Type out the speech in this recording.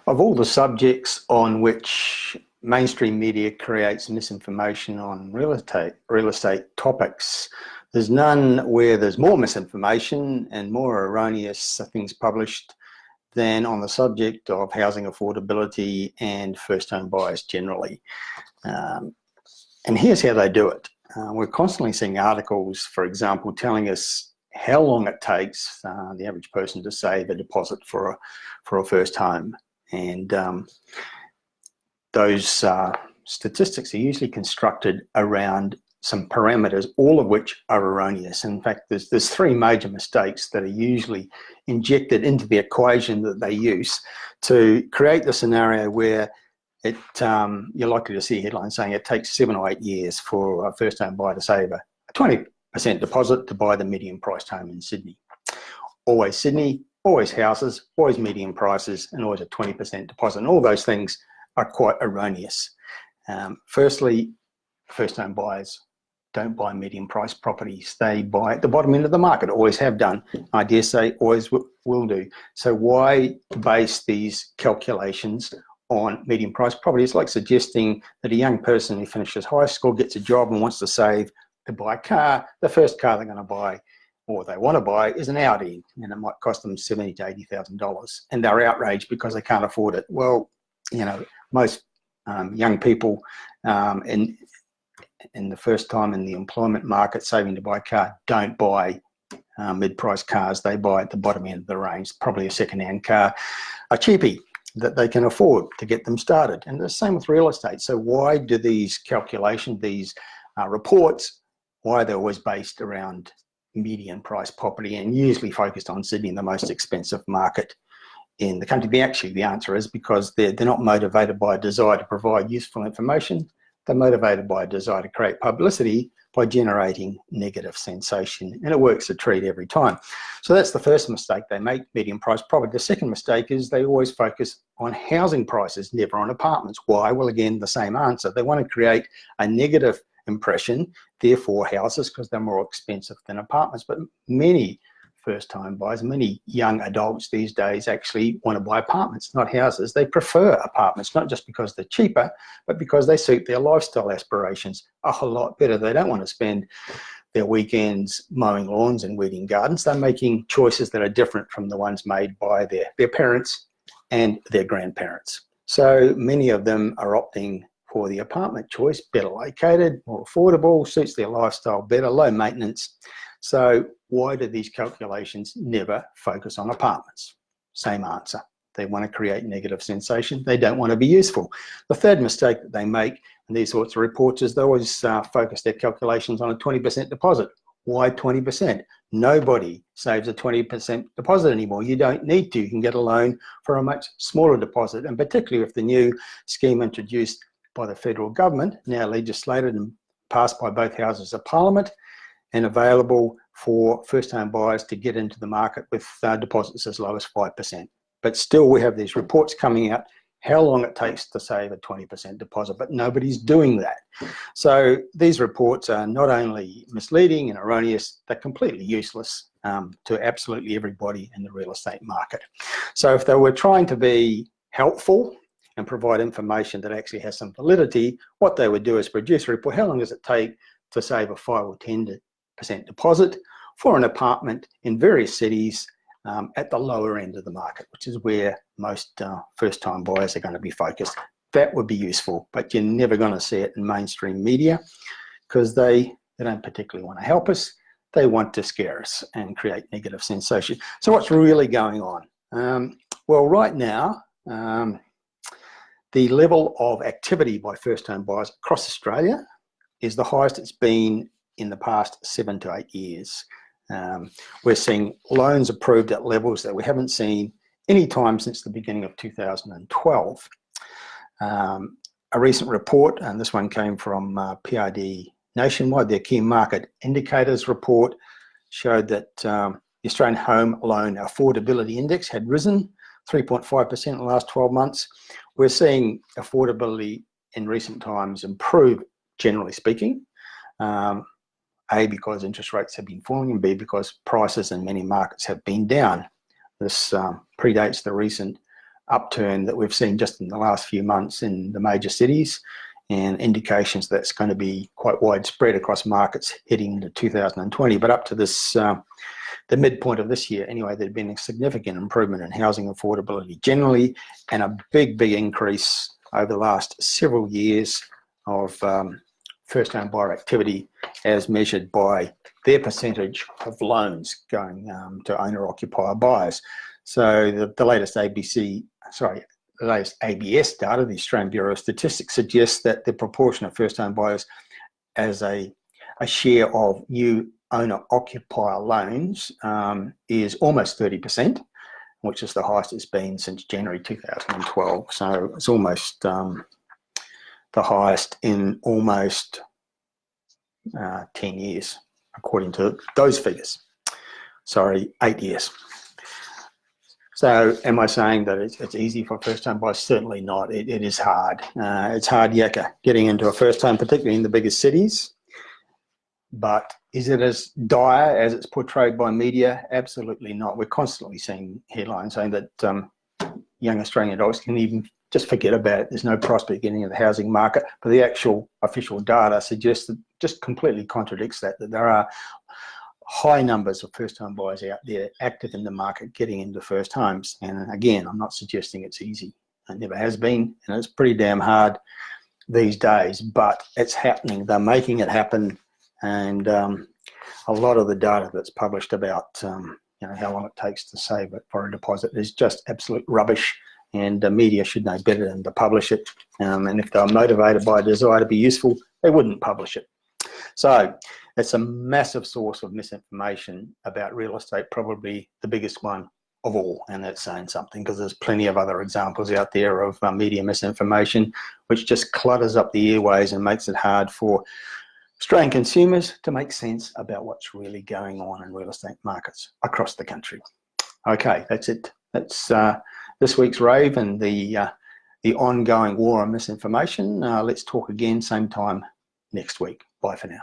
Of all the subjects on which mainstream media creates misinformation on real estate topics, there's none where there's more misinformation and more erroneous things published than on the subject of housing affordability and first home buyers generally. And here's how they do it. We're constantly seeing articles, for example, telling us how long it takes the average person to save a deposit for a first home. And those statistics are usually constructed around some parameters, all of which are erroneous. In fact, there's three major mistakes that are usually injected into the equation that they use to create the scenario where you're likely to see headlines saying it takes 7 or 8 years for a first home buyer to save a 20% deposit to buy the median priced home in Sydney. Always Sydney, always houses, always median prices, and always a 20% deposit. And all those things are quite erroneous. Firstly, first home buyers don't buy median price properties. They buy at the bottom end of the market, always have done. I dare say always will do. So why base these calculations on median price property? It's like suggesting that a young person who finishes high school, gets a job and wants to save to buy a car. The first car they're going to buy or they want to buy is an Audi, and it might cost them $70,000 to $80,000, and they're outraged because they can't afford it. Well, you know, most young people in the first time in the employment market saving to buy a car don't buy mid-price cars. They buy at the bottom end of the range, probably a second-hand car, a cheapie that they can afford to get them started. And the same with real estate. So why do these calculations, these reports, why they're always based around median price property and usually focused on Sydney, the most expensive market in the country? The answer is because they're not motivated by a desire to provide useful information. They're motivated by a desire to create publicity by generating negative sensation, and it works a treat every time. So that's the first mistake they make, median price property. The second mistake is they always focus on housing prices, never on apartments. Why? Well, again, the same answer. They want to create a negative impression, therefore houses, because they're more expensive than apartments. But many first-time buyers, many young adults these days actually want to buy apartments, not houses. They prefer apartments, not just because they're cheaper, but because they suit their lifestyle aspirations a whole lot better. They don't want to spend their weekends mowing lawns and weeding gardens. They're making choices that are different from the ones made by their parents and their grandparents. So many of them are opting for the apartment choice, better located, more affordable, suits their lifestyle better, low maintenance. So why do these calculations never focus on apartments? Same answer. They want to create negative sensation. They don't want to be useful. The third mistake that they make in these sorts of reports is they always focus their calculations on a 20% deposit. Why 20%? Nobody saves a 20% deposit anymore. You don't need to. You can get a loan for a much smaller deposit. And particularly if the new scheme introduced by the federal government, now legislated and passed by both houses of parliament, and available for first home buyers to get into the market with deposits as low as 5%. But still we have these reports coming out how long it takes to save a 20% deposit, but nobody's doing that. So these reports are not only misleading and erroneous, they're completely useless to absolutely everybody in the real estate market. So if they were trying to be helpful and provide information that actually has some validity, what they would do is produce a report. How long does it take to save a 5 or 10% deposit for an apartment in various cities at the lower end of the market, which is where most first-time buyers are going to be focused. That would be useful, but you're never going to see it in mainstream media because they don't particularly want to help us. They want to scare us and create negative sensation. So what's really going on? Well, right now, the level of activity by first-home buyers across Australia is the highest it's been in the past 7 to 8 years. We're seeing loans approved at levels that we haven't seen any time since the beginning of 2012. A recent report, and this one came from PRD Nationwide, their Key Market Indicators report, showed that the Australian Home Loan Affordability Index had risen 3.5% in the last 12 months. We're seeing affordability in recent times improve, generally speaking. A, because interest rates have been falling, and B, because prices in many markets have been down. This predates the recent upturn that we've seen just in the last few months in the major cities, and indications that's going to be quite widespread across markets heading into 2020. But up to this, the midpoint of this year anyway, there'd been a significant improvement in housing affordability generally, and a big increase over the last several years of first home buyer activity as measured by their percentage of loans going to owner-occupier buyers. So the latest the latest ABS data, the Australian Bureau of Statistics, suggests that the proportion of first home buyers as a share of new owner-occupier loans is almost 30%, which is the highest it's been since January 2012. So it's almost the highest in almost 10 years, according to those figures. Sorry, 8 years. So am I saying that it's easy for first-home buyers? Certainly not. It is hard. It's hard yakka getting into a first home, particularly in the biggest cities. But is it as dire as it's portrayed by media? Absolutely not. We're constantly seeing headlines saying that young Australian adults can even just forget about it. There's no prospect getting into the housing market. But the actual official data suggests that just completely contradicts that there are high numbers of first-home buyers out there active in the market getting into first homes. And again, I'm not suggesting it's easy. It never has been, and it's pretty damn hard these days, but it's happening. They're making it happen. And a lot of the data that's published about how long it takes to save it for a deposit is just absolute rubbish, and the media should know better than to publish it. And if they're motivated by a desire to be useful, they wouldn't publish it. So it's a massive source of misinformation about real estate, probably the biggest one of all, and that's saying something, because there's plenty of other examples out there of media misinformation, which just clutters up the airways and makes it hard for Australian consumers to make sense about what's really going on in real estate markets across the country. Okay, that's it. That's this week's rave and the ongoing war on misinformation. Let's talk again same time next week. Bye for now.